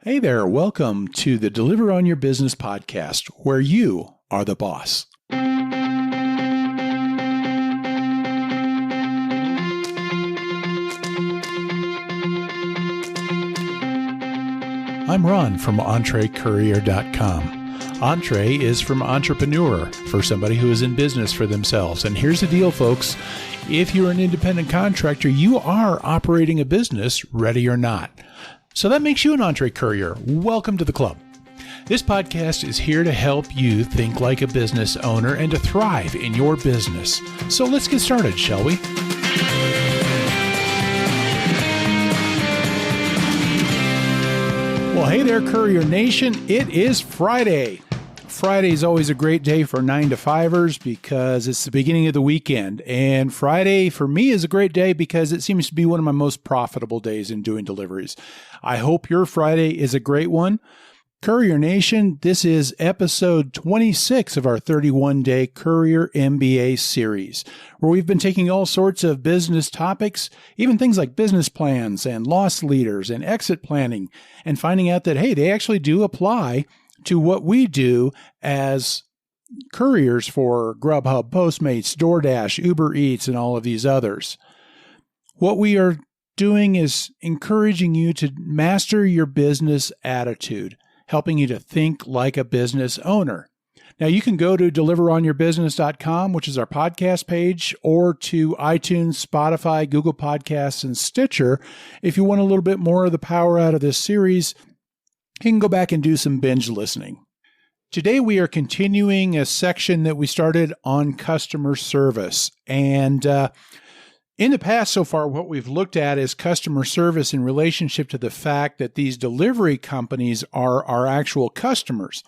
Hey there, welcome to the Deliver on Your Business podcast, where you are the boss. I'm Ron from EntreCourier.com. Entree is from entrepreneur, for somebody who is in business for themselves. And here's the deal, folks. If you're an independent contractor, you are operating a business, ready or not. So that makes you an Entree Courier. Welcome to the club. This podcast is here to help you think like a business owner and to thrive in your business. So let's get started, shall we? Well, hey there, Courier Nation. It is Friday. Friday is always a great day for 9-to-5ers because it's the beginning of the weekend. And Friday for me is a great day because it seems to be one of my most profitable days in doing deliveries. I hope your Friday is a great one. Courier Nation, this is episode 26 of our 31-day Courier MBA series, where we've been taking all sorts of business topics, even things like business plans and loss leaders and exit planning, and finding out that, hey, they actually do apply to what we do as couriers for Grubhub, Postmates, Doordash, Ubereats, and all of these others. What we are doing is encouraging you to master your business attitude, helping you to think like a business owner. Now, you can go to deliveronyourbusiness.com, which is our podcast page, or to iTunes, Spotify, Google Podcasts, and Stitcher. If you want a little bit more of the power out of this series, you can go back and do some binge listening. Today, we are continuing a section that we started on customer service. And in the past so far, what we've looked at is customer service in relationship to the fact that these delivery companies are our actual customers.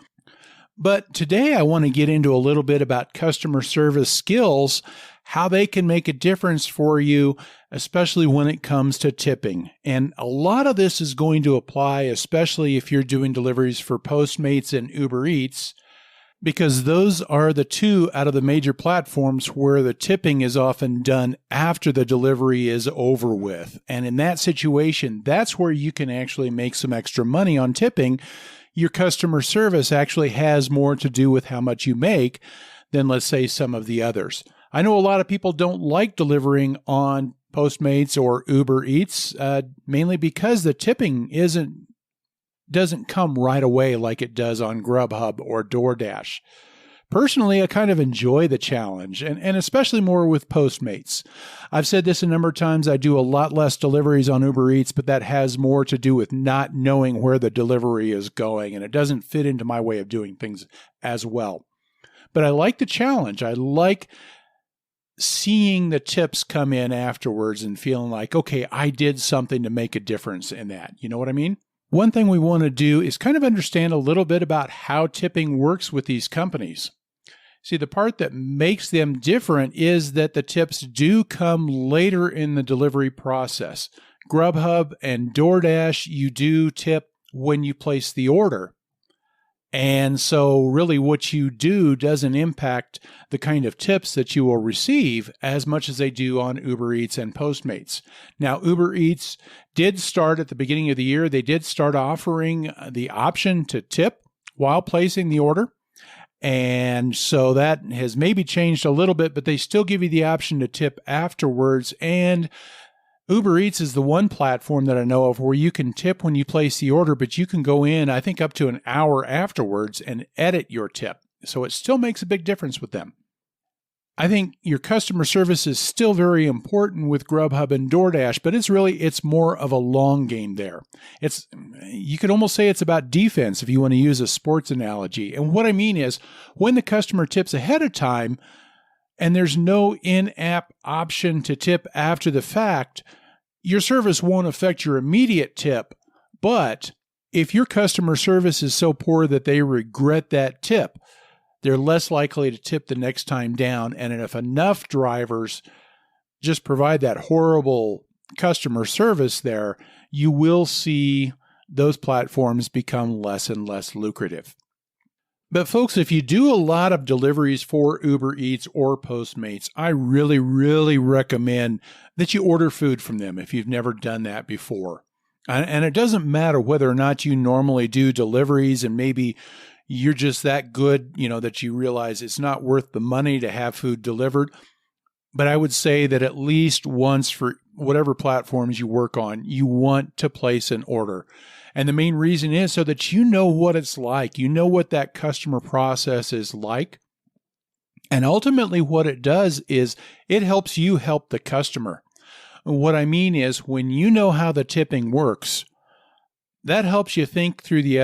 But today, I want to get into a little bit about customer service skills, how they can make a difference for you, especially when it comes to tipping. And a lot of this is going to apply, especially if you're doing deliveries for Postmates and Ubereats, because those are the two out of the major platforms where the tipping is often done after the delivery is over with. And in that situation, that's where you can actually make some extra money on tipping. Your customer service actually has more to do with how much you make than, let's say, some of the others. I know a lot of people don't like delivering on Postmates or Ubereats, mainly because the tipping doesn't come right away like it does on Grubhub or Doordash. Personally, I kind of enjoy the challenge, and especially more with Postmates. I've said this a number of times, I do a lot less deliveries on Ubereats, but that has more to do with not knowing where the delivery is going, and it doesn't fit into my way of doing things as well. But I like the challenge. I like seeing the tips come in afterwards and feeling like, okay, I did something to make a difference in that. You know what I mean? One thing we want to do is kind of understand a little bit about how tipping works with these companies. See, the part that makes them different is that the tips do come later in the delivery process. Grubhub and Doordash, you do tip when you place the order. And so really what you do doesn't impact the kind of tips that you will receive as much as they do on Ubereats and Postmates. Now, Ubereats did start at the beginning of the year. They did start offering the option to tip while placing the order. And so that has maybe changed a little bit, but they still give you the option to tip afterwards. And Ubereats is the one platform that I know of where you can tip when you place the order, but you can go in, I think, up to an hour afterwards and edit your tip. So it still makes a big difference with them. I think your customer service is still very important with Grubhub and Doordash, but it's more of a long game there. You could almost say it's about defense if you want to use a sports analogy. And what I mean is when the customer tips ahead of time, and there's no in-app option to tip after the fact, your service won't affect your immediate tip. But if your customer service is so poor that they regret that tip, they're less likely to tip the next time down. And if enough drivers just provide that horrible customer service there, you will see those platforms become less and less lucrative. But folks, if you do a lot of deliveries for Ubereats or Postmates, I really, really recommend that you order food from them if you've never done that before. And it doesn't matter whether or not you normally do deliveries and maybe you're just that good, that you realize it's not worth the money to have food delivered. But I would say that at least once for whatever platforms you work on, you want to place an order. And the main reason is so that you know what it's like. You know what that customer process is like. And ultimately what it does is it helps you help the customer. What I mean is when you know how the tipping works, that helps you think through the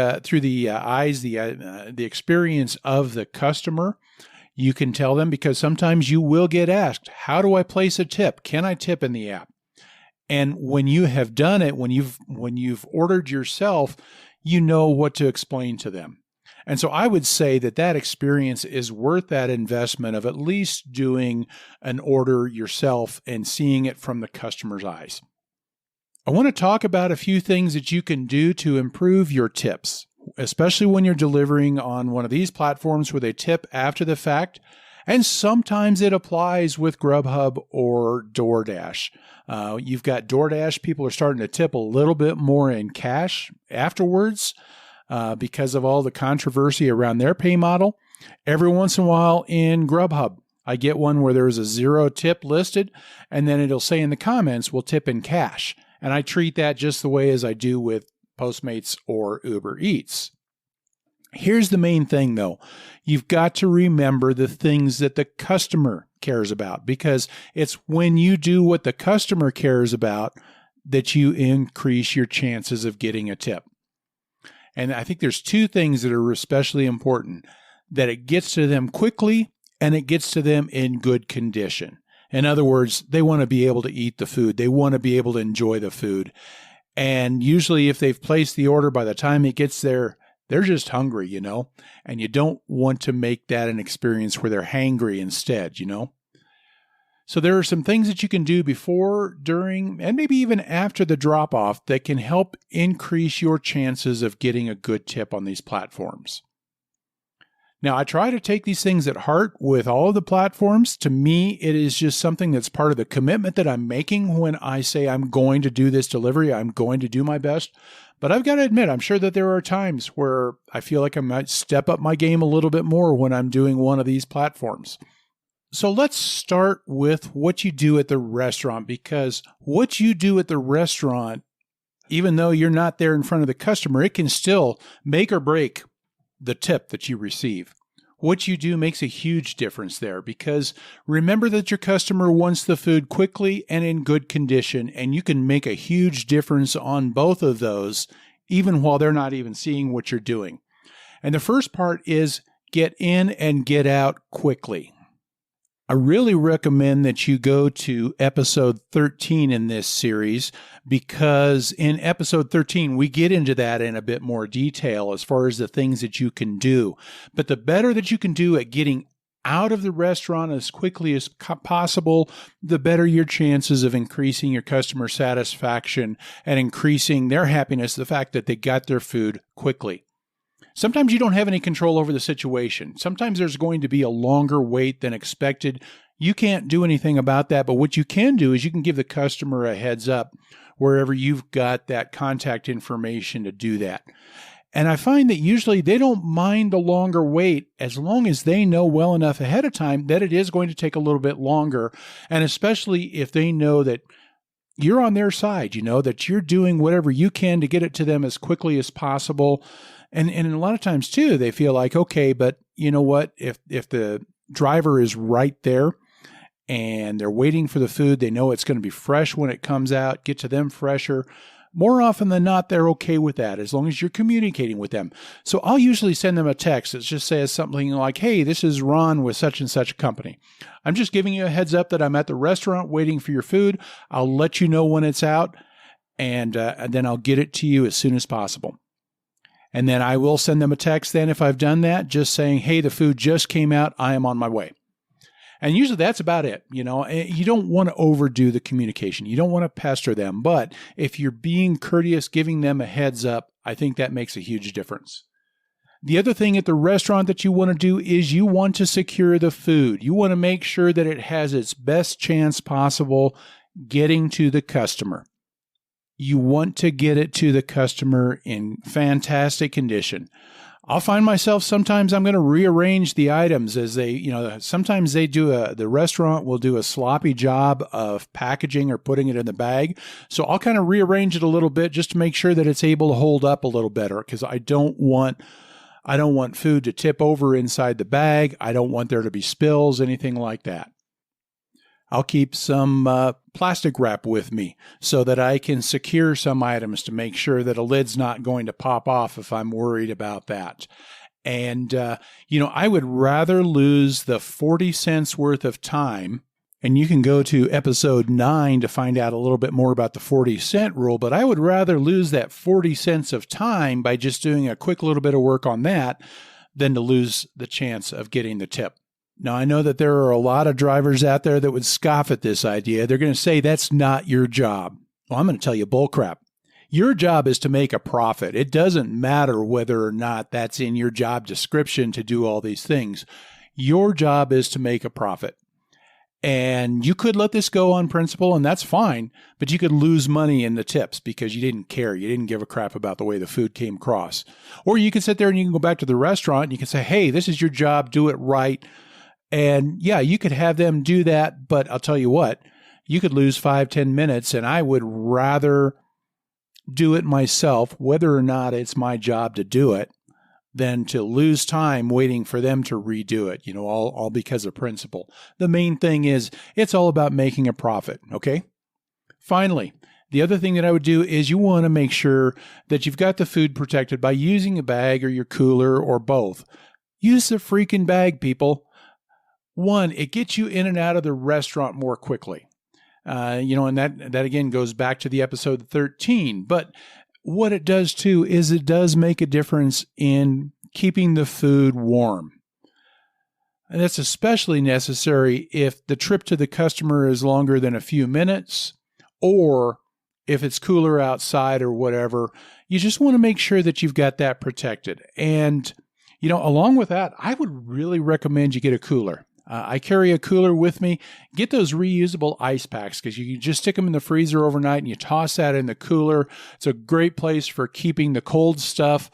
eyes, the experience of the customer. You can tell them because sometimes you will get asked, how do I place a tip? Can I tip in the app? And when you have done it, when you've ordered yourself, you know what to explain to them. And so I would say that experience is worth that investment of at least doing an order yourself and seeing it from the customer's eyes. I want to talk about a few things that you can do to improve your tips, especially when you're delivering on one of these platforms where they tip after the fact. And sometimes it applies with Grubhub or Doordash. You've got Doordash, people are starting to tip a little bit more in cash afterwards because of all the controversy around their pay model. Every once in a while in Grubhub, I get one where there's a 0 tip listed, and then it'll say in the comments, we'll tip in cash. And I treat that just the way as I do with Postmates or Ubereats. Here's the main thing, though. You've got to remember the things that the customer cares about, because it's when you do what the customer cares about that you increase your chances of getting a tip. And I think there's 2 things that are especially important, that it gets to them quickly and it gets to them in good condition. In other words, they want to be able to eat the food. They want to be able to enjoy the food. And usually if they've placed the order, by the time it gets there, they're just hungry, and you don't want to make that an experience where they're hangry instead, So there are some things that you can do before, during, and maybe even after the drop-off that can help increase your chances of getting a good tip on these platforms. Now, I try to take these things at heart with all of the platforms. To me, it is just something that's part of the commitment that I'm making when I say I'm going to do this delivery. I'm going to do my best. But I've got to admit, I'm sure that there are times where I feel like I might step up my game a little bit more when I'm doing one of these platforms. So let's start with what you do at the restaurant, because what you do at the restaurant, even though you're not there in front of the customer, it can still make or break the tip that you receive. What you do makes a huge difference there, because remember that your customer wants the food quickly and in good condition, and you can make a huge difference on both of those, even while they're not even seeing what you're doing. And the first part is get in and get out quickly. I really recommend that you go to episode 13 in this series, because in episode 13, we get into that in a bit more detail as far as the things that you can do. But the better that you can do at getting out of the restaurant as quickly as possible, the better your chances of increasing your customer satisfaction and increasing their happiness, the fact that they got their food quickly. Sometimes you don't have any control over the situation. Sometimes there's going to be a longer wait than expected. You can't do anything about that, but what you can do is you can give the customer a heads up wherever you've got that contact information to do that. And I find that usually they don't mind the longer wait as long as they know well enough ahead of time that it is going to take a little bit longer, and especially if they know that you're on their side, that you're doing whatever you can to get it to them as quickly as possible. And a lot of times, too, they feel like, okay, but you know what? If the driver is right there and they're waiting for the food, they know it's going to be fresh when it comes out, get to them fresher. More often than not, they're okay with that as long as you're communicating with them. So I'll usually send them a text that just says something like, hey, this is Ron with such and such a company. I'm just giving you a heads up that I'm at the restaurant waiting for your food. I'll let you know when it's out, and then I'll get it to you as soon as possible. And then I will send them a text then if I've done that, just saying, hey, the food just came out. I am on my way. And usually that's about it. You don't want to overdo the communication. You don't want to pester them. But if you're being courteous, giving them a heads up, I think that makes a huge difference. The other thing at the restaurant that you want to do is you want to secure the food. You want to make sure that it has its best chance possible getting to the customer. You want to get it to the customer in fantastic condition. I'll find myself sometimes I'm going to rearrange the items as sometimes the restaurant will do a sloppy job of packaging or putting it in the bag. So I'll kind of rearrange it a little bit just to make sure that it's able to hold up a little better, because I don't want food to tip over inside the bag. I don't want there to be spills, anything like that. I'll keep some plastic wrap with me so that I can secure some items to make sure that a lid's not going to pop off if I'm worried about that. And, I would rather lose the 40 cents worth of time. And you can go to episode 9 to find out a little bit more about the 40-cent rule, but I would rather lose that 40 cents of time by just doing a quick little bit of work on that than to lose the chance of getting the tip. Now, I know that there are a lot of drivers out there that would scoff at this idea. They're going to say that's not your job. Well, I'm going to tell you bullcrap. Your job is to make a profit. It doesn't matter whether or not that's in your job description to do all these things. Your job is to make a profit. And you could let this go on principle, and that's fine, but you could lose money in the tips because you didn't care. You didn't give a crap about the way the food came across. Or you could sit there and you can go back to the restaurant and you can say, hey, this is your job, do it right. And yeah, you could have them do that, but I'll tell you what, you could lose 5-10 minutes, and I would rather do it myself, whether or not it's my job to do it, than to lose time waiting for them to redo it, all because of principle. The main thing is it's all about making a profit, okay? Finally, the other thing that I would do is you want to make sure that you've got the food protected by using a bag or your cooler or both. Use the freaking bag, people. One, it gets you in and out of the restaurant more quickly. And that again goes back to the episode 13. But what it does too is it does make a difference in keeping the food warm. And that's especially necessary if the trip to the customer is longer than a few minutes, or if it's cooler outside or whatever. You just want to make sure that you've got that protected. And, along with that, I would really recommend you get a cooler. I carry a cooler with me. Get those reusable ice packs, because you can just stick them in the freezer overnight and you toss that in the cooler. It's a great place for keeping the cold stuff.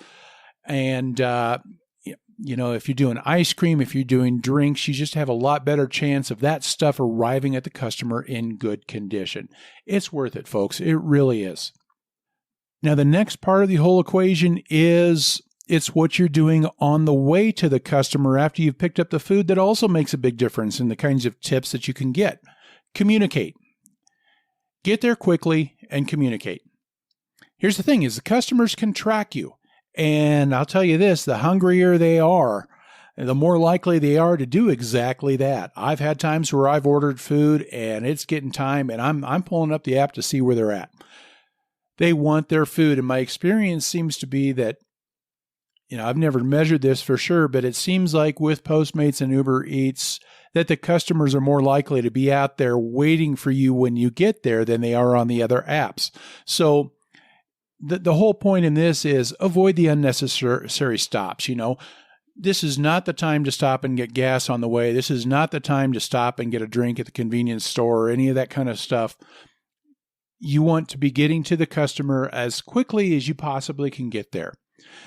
And, if you're doing ice cream, if you're doing drinks, you just have a lot better chance of that stuff arriving at the customer in good condition. It's worth it, folks. It really is. Now, the next part of the whole equation is it's what you're doing on the way to the customer after you've picked up the food that also makes a big difference in the kinds of tips that you can get. Communicate. Get there quickly and communicate. Here's the thing is the customers can track you. And I'll tell you this, the hungrier they are, the more likely they are to do exactly that. I've had times where I've ordered food and it's getting time and I'm pulling up the app to see where they're at. They want their food. And my experience seems to be that I've never measured this for sure, but it seems like with Postmates and Ubereats that the customers are more likely to be out there waiting for you when you get there than they are on the other apps. So the whole point in this is avoid the unnecessary stops. This is not the time to stop and get gas on the way. This is not the time to stop and get a drink at the convenience store or any of that kind of stuff. You want to be getting to the customer as quickly as you possibly can get there.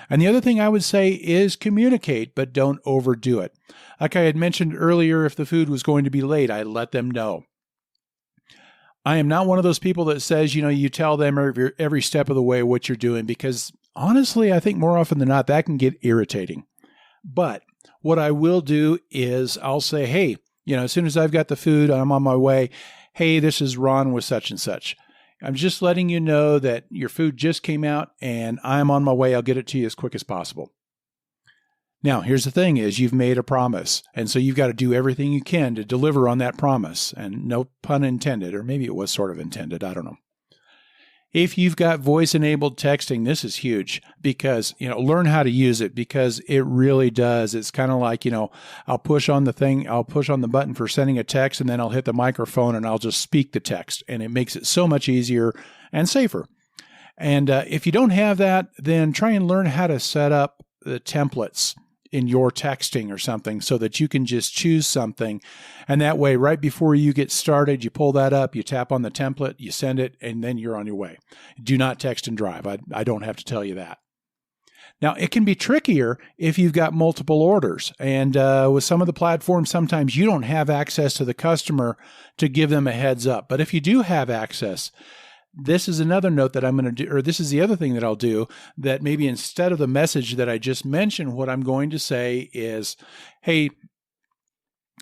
And the other thing I would say is communicate, but don't overdo it. Like I had mentioned earlier, if the food was going to be late, I let them know. I am not one of those people that says, you tell them every step of the way what you're doing, because honestly, I think more often than not, that can get irritating. But what I will do is I'll say, hey, as soon as I've got the food, I'm on my way. Hey, this is Ron with such and such. I'm just letting you know that your food just came out and I'm on my way. I'll get it to you as quick as possible. Now, here's the thing is you've made a promise. And so you've got to do everything you can to deliver on that promise. And no pun intended, or maybe it was sort of intended. I don't know. If you've got voice-enabled texting, this is huge because, learn how to use it because it really does. It's kind of like, I'll push on the button for sending a text and then I'll hit the microphone and I'll just speak the text. And it makes it so much easier and safer. And if you don't have that, then try and learn how to set up the templates in your texting or something so that you can just choose something. And that way, right before you get started, you pull that up, you tap on the template, you send it, and then you're on your way. Do not text and drive. I don't have to tell you that. Now, it can be trickier if you've got multiple orders. And with some of the platforms, sometimes you don't have access to the customer to give them a heads up. But if you do have access, this is another note that I'm going to do, or this is the other thing that I'll do, that maybe instead of the message that I just mentioned, what I'm going to say is, hey,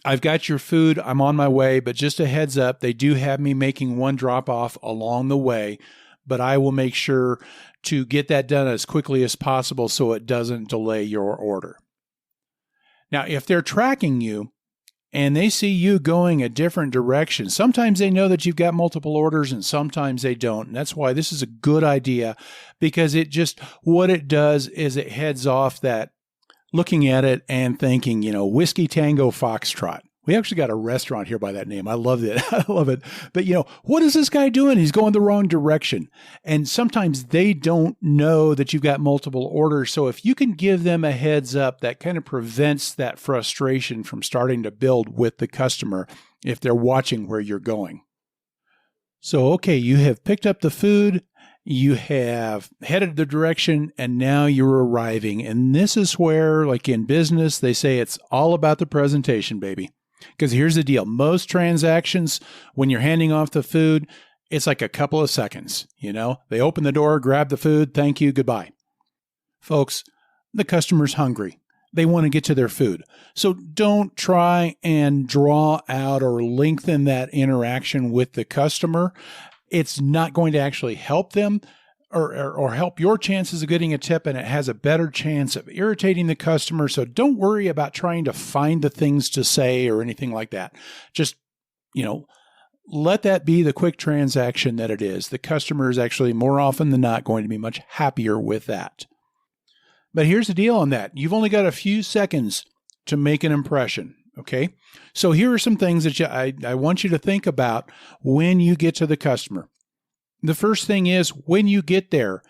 I've got your food. I'm on my way, but just a heads up, they do have me making one drop off along the way, but I will make sure to get that done as quickly as possible so it doesn't delay your order. Now, if they're tracking you and they see you going a different direction, sometimes they know that you've got multiple orders and sometimes they don't. And that's why this is a good idea, because what it does is it heads off that looking at it and thinking, Whiskey Tango Foxtrot. We actually got a restaurant here by that name. I love it. I love it. But, what is this guy doing? He's going the wrong direction. And sometimes they don't know that you've got multiple orders. So if you can give them a heads up, that kind of prevents that frustration from starting to build with the customer if they're watching where you're going. So, okay, you have picked up the food, you have headed the direction, and now you're arriving. And this is where, like in business, they say it's all about the presentation, baby. Because here's the deal. Most transactions, when you're handing off the food, it's like a couple of seconds. They open the door, grab the food, thank you, goodbye. Folks, the customer's hungry. They want to get to their food. So don't try and draw out or lengthen that interaction with the customer. It's not going to actually help them or help your chances of getting a tip, and it has a better chance of irritating the customer. So don't worry about trying to find the things to say or anything like that. Just, let that be the quick transaction that it is. The customer is actually more often than not going to be much happier with that. But here's the deal on that. You've only got a few seconds to make an impression. Okay. So here are some things that I want you to think about when you get to the customer. The first thing is, when you get there,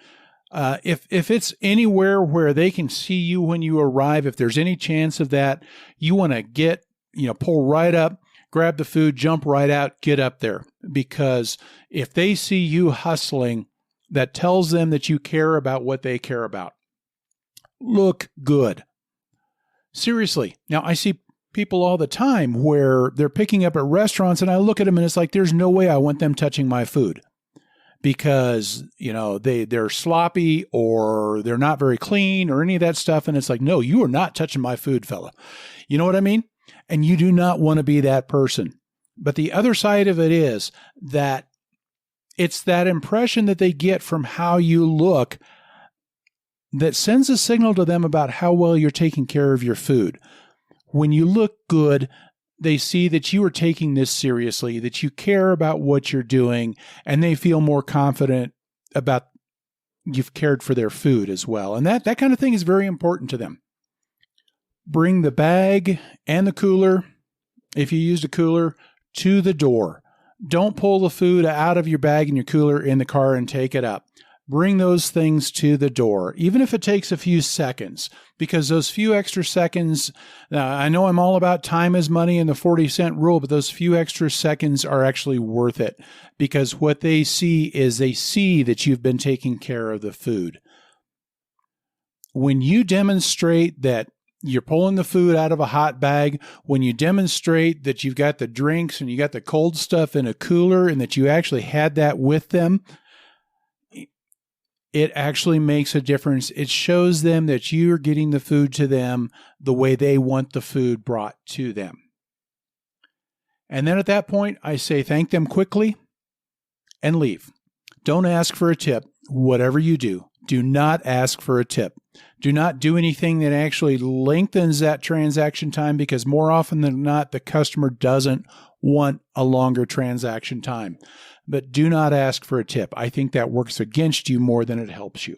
if it's anywhere where they can see you when you arrive, if there's any chance of that, you want to pull right up, grab the food, jump right out, get up there. Because if they see you hustling, that tells them that you care about what they care about. Look good. Seriously. Now, I see people all the time where they're picking up at restaurants and I look at them and it's like, there's no way I want them touching my food. Because, they're sloppy or they're not very clean or any of that stuff. And it's like, no, you are not touching my food, fella. You know what I mean? And you do not want to be that person. But the other side of it is that it's that impression that they get from how you look that sends a signal to them about how well you're taking care of your food. When you look good, they see that you are taking this seriously, that you care about what you're doing, and they feel more confident about you've cared for their food as well. And that kind of thing is very important to them. Bring the bag and the cooler, if you used a cooler, to the door. Don't pull the food out of your bag and your cooler in the car and take it up. Bring those things to the door, even if it takes a few seconds, because those few extra seconds, I know I'm all about time is money and the 40-cent rule, but those few extra seconds are actually worth it, because what they see is they see that you've been taking care of the food. When you demonstrate that you're pulling the food out of a hot bag, when you demonstrate that you've got the drinks and you got the cold stuff in a cooler and that you actually had that with them, it actually makes a difference. It shows them that you're getting the food to them the way they want the food brought to them. And then at that point, I say thank them quickly and leave. Don't ask for a tip. Whatever you do, do not ask for a tip. Do not do anything that actually lengthens that transaction time, because more often than not, the customer doesn't want a longer transaction time. But do not ask for a tip. I think that works against you more than it helps you.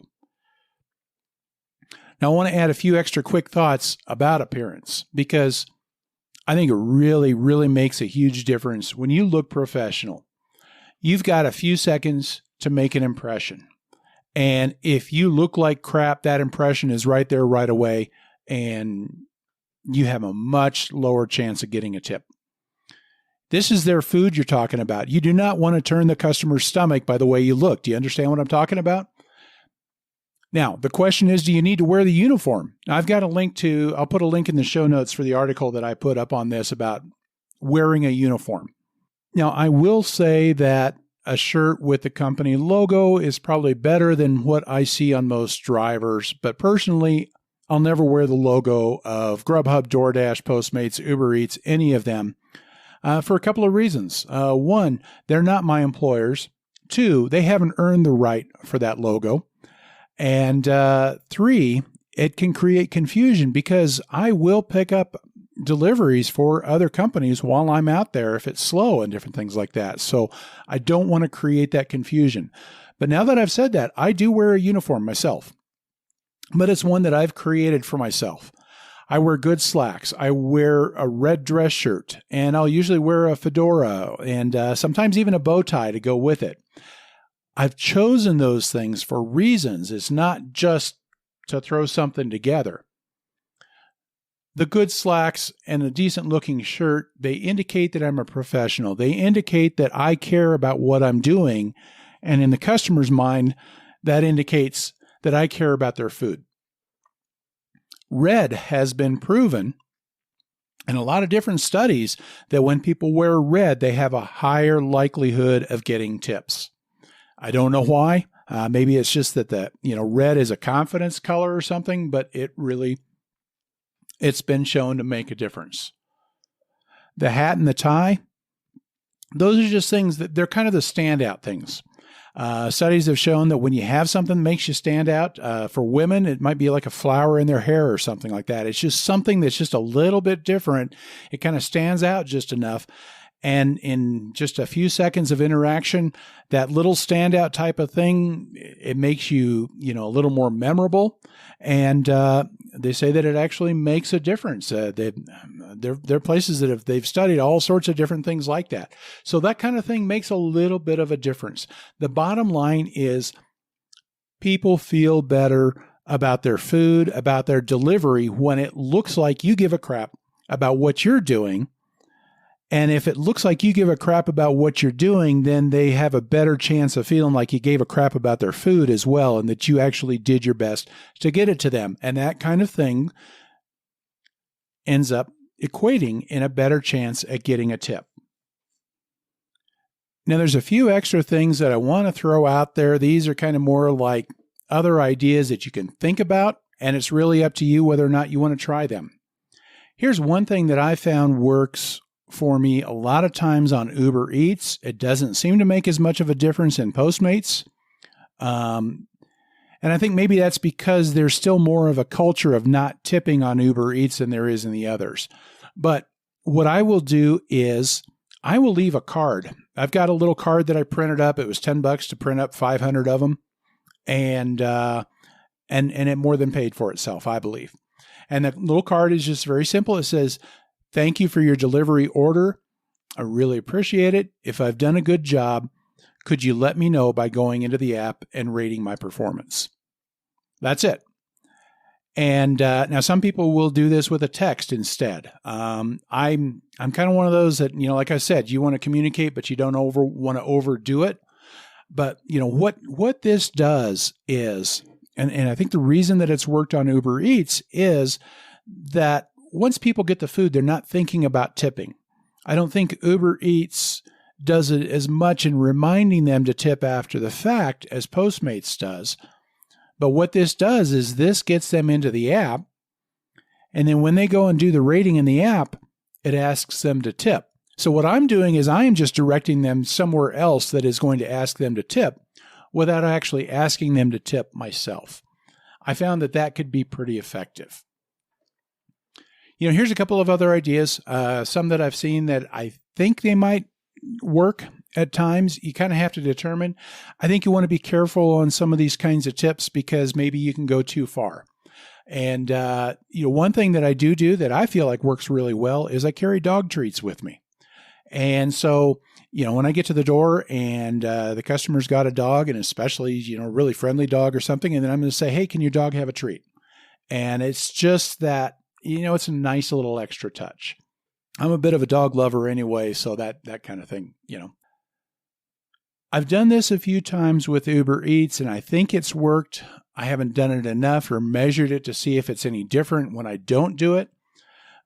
Now, I want to add a few extra quick thoughts about appearance, because I think it really, really makes a huge difference when you look professional. You've got a few seconds to make an impression. And if you look like crap, that impression is right there right away, and you have a much lower chance of getting a tip. This is their food you're talking about. You do not want to turn the customer's stomach by the way you look. Do you understand what I'm talking about? Now, the question is, do you need to wear the uniform? Now, I'll put a link in the show notes for the article that I put up on this about wearing a uniform. Now, I will say that a shirt with the company logo is probably better than what I see on most drivers, but personally, I'll never wear the logo of Grubhub, Doordash, Postmates, Ubereats, any of them, for a couple of reasons. One, they're not my employers. Two, they haven't earned the right for that logo. And three, it can create confusion because I will pick up deliveries for other companies while I'm out there if it's slow and different things like that. So I don't want to create that confusion. But now that I've said that, I do wear a uniform myself, but it's one that I've created for myself. I wear good slacks. I wear a red dress shirt, and I'll usually wear a fedora and sometimes even a bow tie to go with it. I've chosen those things for reasons. It's not just to throw something together. The good slacks and a decent looking shirt, they indicate that I'm a professional. They indicate that I care about what I'm doing. And in the customer's mind, that indicates that I care about their food. Red has been proven in a lot of different studies that when people wear red, they have a higher likelihood of getting tips. I don't know why. Maybe it's just that red is a confidence color or something, but it's been shown to make a difference. The hat and the tie, those are just things that they're kind of the standout things. Studies have shown that when you have something that makes you stand out, for women, it might be like a flower in their hair or something like that. It's just something that's just a little bit different. It kind of stands out just enough. And in just a few seconds of interaction, that little standout type of thing, it makes you, a little more memorable. And they say that it actually makes a difference. There are places that they've studied all sorts of different things like that. So that kind of thing makes a little bit of a difference. The bottom line is people feel better about their food, about their delivery when it looks like you give a crap about what you're doing. And if it looks like you give a crap about what you're doing, then they have a better chance of feeling like you gave a crap about their food as well, and that you actually did your best to get it to them. And that kind of thing ends up equating in a better chance at getting a tip. Now, there's a few extra things that I want to throw out there. These are kind of more like other ideas that you can think about, and it's really up to you whether or not you want to try them. Here's one thing that I found works for me a lot of times on Ubereats. It doesn't seem to make as much of a difference in Postmates. And I think maybe that's because there's still more of a culture of not tipping on Ubereats than there is in the others. But what I will do is I will leave a card. I've got a little card that I printed up. It was $10 to print up 500 of them. And it more than paid for itself, I believe. And the little card is just very simple. It says, "Thank you for your delivery order. I really appreciate it. If I've done a good job, could you let me know by going into the app and rating my performance?" That's it. And now some people will do this with a text instead. I'm kind of one of those that, like I said, you want to communicate, but you don't want to overdo it. But what this does is, and I think the reason that it's worked on Ubereats is that once people get the food, they're not thinking about tipping. I don't think Ubereats does it as much in reminding them to tip after the fact as Postmates does. But what this does is this gets them into the app. And then when they go and do the rating in the app, it asks them to tip. So what I'm doing is I am just directing them somewhere else that is going to ask them to tip without actually asking them to tip myself. I found that could be pretty effective. Here's a couple of other ideas, some that I've seen that I think they might work at times. You kind of have to determine. I think you want to be careful on some of these kinds of tips because maybe you can go too far. And, one thing that I do that I feel like works really well is I carry dog treats with me. And so, when I get to the door and the customer's got a dog, and especially, a really friendly dog or something, and then I'm going to say, "Hey, can your dog have a treat?" And it's just that, it's a nice little extra touch. I'm a bit of a dog lover anyway, so that kind of thing, I've done this a few times with Ubereats, and I think it's worked. I haven't done it enough or measured it to see if it's any different when I don't do it.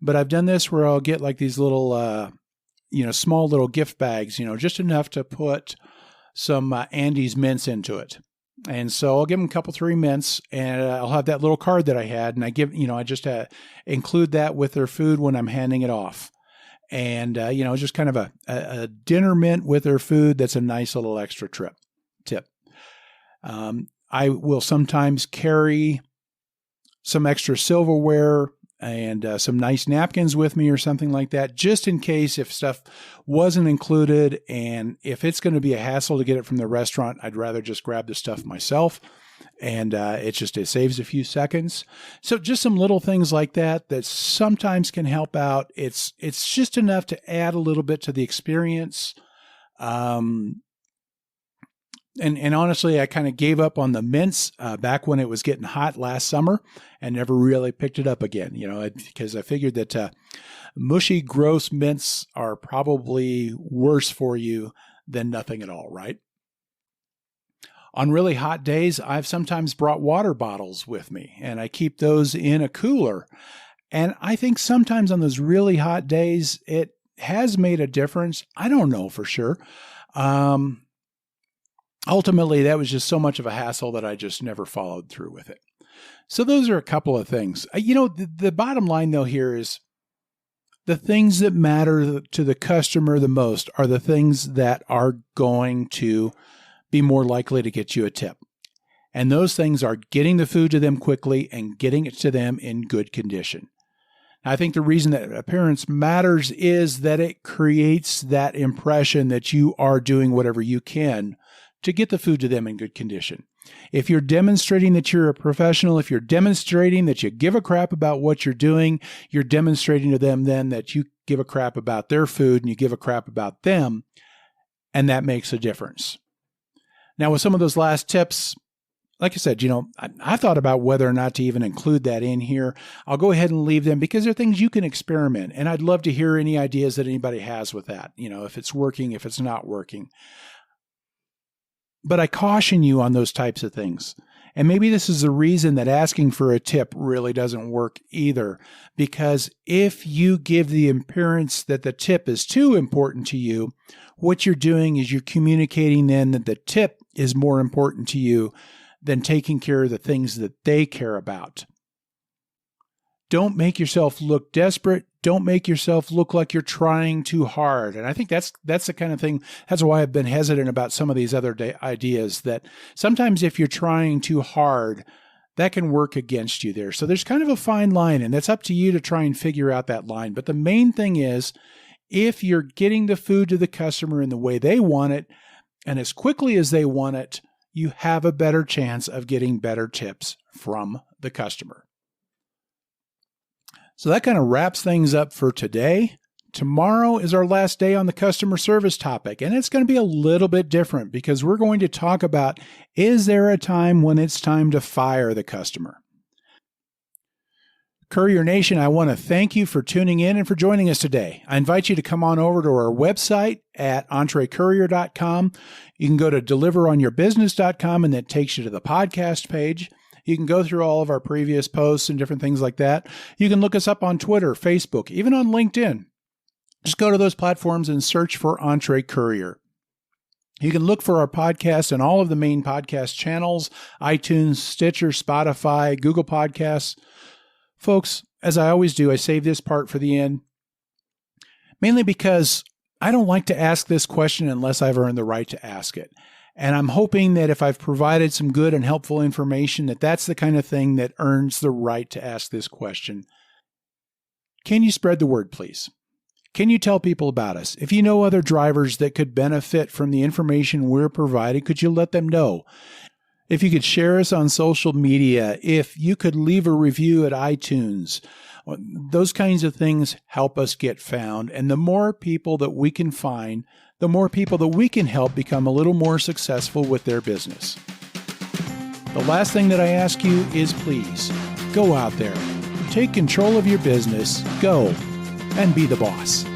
But I've done this where I'll get like these little, small little gift bags, just enough to put some Andes mints into it. And so I'll give them a couple, 3 mints, and I'll have that little card that I had, and I give, I just include that with their food when I'm handing it off. And, just kind of a dinner mint with their food. That's a nice little extra tip. I will sometimes carry some extra silverware and some nice napkins with me or something like that, just in case if stuff wasn't included. And if it's going to be a hassle to get it from the restaurant, I'd rather just grab the stuff myself. And it saves a few seconds. So just some little things like that sometimes can help out. It's just enough to add a little bit to the experience. And honestly, I kind of gave up on the mints back when it was getting hot last summer and never really picked it up again, because I figured that mushy, gross mints are probably worse for you than nothing at all, right? On really hot days, I've sometimes brought water bottles with me, and I keep those in a cooler. And I think sometimes on those really hot days, it has made a difference. I don't know for sure. Ultimately, that was just so much of a hassle that I just never followed through with it. So those are a couple of things. The bottom line, though, here is the things that matter to the customer the most are the things that are going to be more likely to get you a tip. And those things are getting the food to them quickly and getting it to them in good condition. I think the reason that appearance matters is that it creates that impression that you are doing whatever you can to get the food to them in good condition. If you're demonstrating that you're a professional, if you're demonstrating that you give a crap about what you're doing, you're demonstrating to them then that you give a crap about their food and you give a crap about them, and that makes a difference. Now, with some of those last tips, like I said, I thought about whether or not to even include that in here. I'll go ahead and leave them because they're things you can experiment. And I'd love to hear any ideas that anybody has with that, if it's working, if it's not working. But I caution you on those types of things. And maybe this is the reason that asking for a tip really doesn't work either. Because if you give the appearance that the tip is too important to you, what you're doing is you're communicating then that the tip is more important to you than taking care of the things that they care about. Don't make yourself look desperate. Don't make yourself look like you're trying too hard. And I think that's the kind of thing, that's why I've been hesitant about some of these other ideas, that sometimes if you're trying too hard, that can work against you there. So there's kind of a fine line, and that's up to you to try and figure out that line. But the main thing is, if you're getting the food to the customer in the way they want it, and as quickly as they want it, you have a better chance of getting better tips from the customer. So that kind of wraps things up for today. Tomorrow is our last day on the customer service topic, and it's going to be a little bit different because we're going to talk about, is there a time when it's time to fire the customer? Courier Nation, I want to thank you for tuning in and for joining us today. I invite you to come on over to our website at entrecourier.com. You can go to deliveronyourbusiness.com, and that takes you to the podcast page. You can go through all of our previous posts and different things like that. You can look us up on Twitter, Facebook, even on LinkedIn. Just go to those platforms and search for Entre Courier. You can look for our podcast on all of the main podcast channels, iTunes, Stitcher, Spotify, Google Podcasts. Folks, as I always do, I save this part for the end, mainly because I don't like to ask this question unless I've earned the right to ask it. And I'm hoping that if I've provided some good and helpful information, that that's the kind of thing that earns the right to ask this question. Can you spread the word, please? Can you tell people about us? If you know other drivers that could benefit from the information we're providing, could you let them know? If you could share us on social media, if you could leave a review at iTunes, those kinds of things help us get found. And the more people that we can find, the more people that we can help become a little more successful with their business. The last thing that I ask you is please Go out there, take control of your business, go and be the boss.